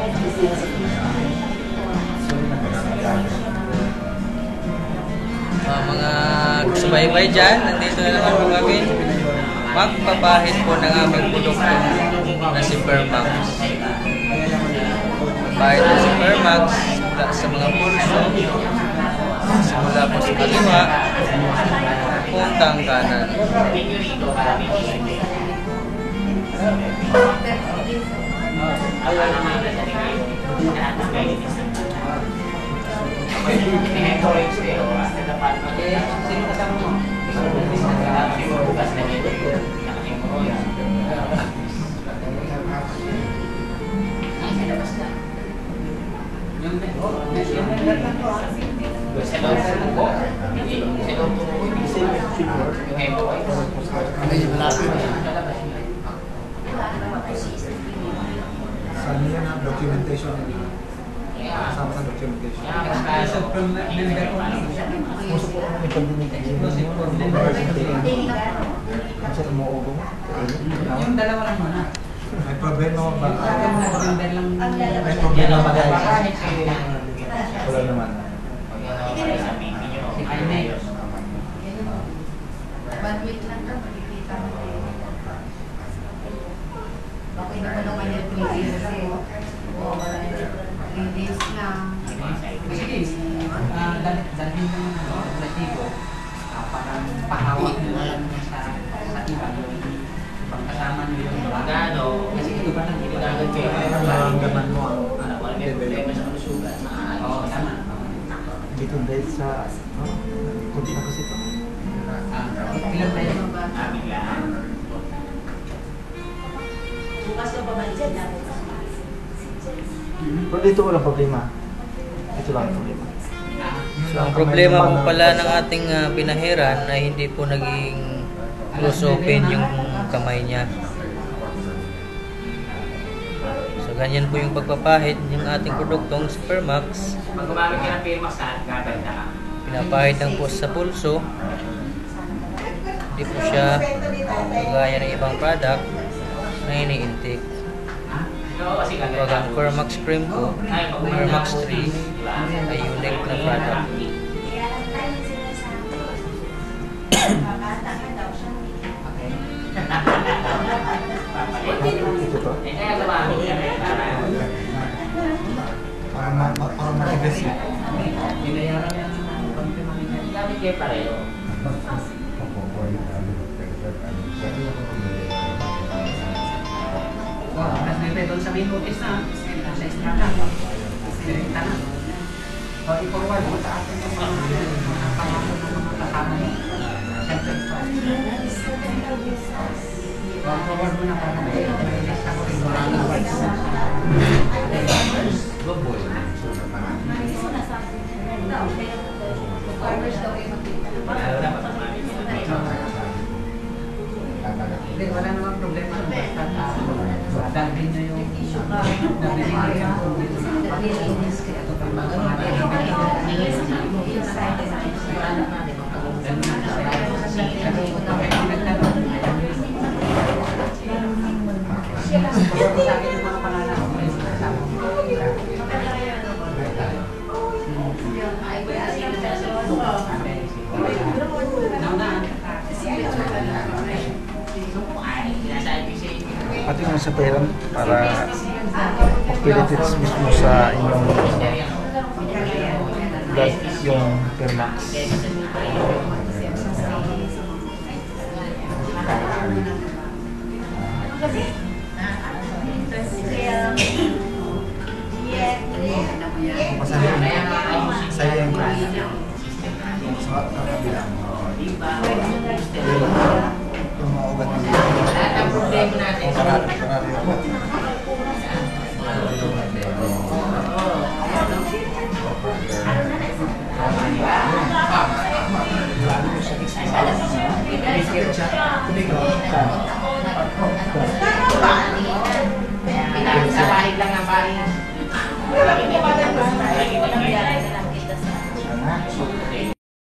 Mga subaybay dyan, nandito na naman po kami. Magpapahid po ng aming produkto na si Permax. Pahid na si Permax sa mga pulso. Simula po sa kaliwa, puntang kanan. Sino kasama mo? Saan yan ang documentation? Sama sa documentation. Yung dalawa lang muna. May problema ba? May problema ba guys? Wala naman. Si Jaime. Bandwidth lang ka, makikita mo. Bakit naman naman yung 3 days kasi? Oo, 3 days na. Sige, dalhin mo ng platigo. Parang pahawak mo lang sa iba. Pagkasama nyo yung bagano. Kasi ito ba nang ginagad kayo? Nararamdaman mo ang problema sa kalusugan. Oo, tama. dito dahil sa kunti na kasi ito. Ilan tayo? Amin lang. Bukas na pabalik dyan. Pero dito walang problema. Ito lang ang problema. So, ang problema po pala ng ating pinahiran na hindi po naging close open yung kamay niya. So, ganyan po yung pagpapahid ng ating produktong Permax. Pag gumamit ka ng Permax, gaganda ka. Pinapahid lang po sa pulso. Hindi po siya gaya ng ibang product na ini-intake. Pag ang Permax cream po, Permax 3, ay unique na product. Ito to? Parang matigas eh. Binayaran yan ng pagpimangin. Gamit kayo pareho. Mas may doon sa main office na, sa estrada. Direkta na. O, i-forward mo sa atin yung mga pangalan ng mga kasama niyo. Siyempre, forward mo na para may list ako rin. Good boy. Hindi, wala namang problema. Basta dalhin nyo yung nabili nyo yung ito pa mga Pati mo sa perang para pagpilitis mismo sa inyong blood yung Permax. Sayang ko. Sa kabilang. Yung mga ugat ng lahat ang problema natin. Sa bahay lang ang bahay.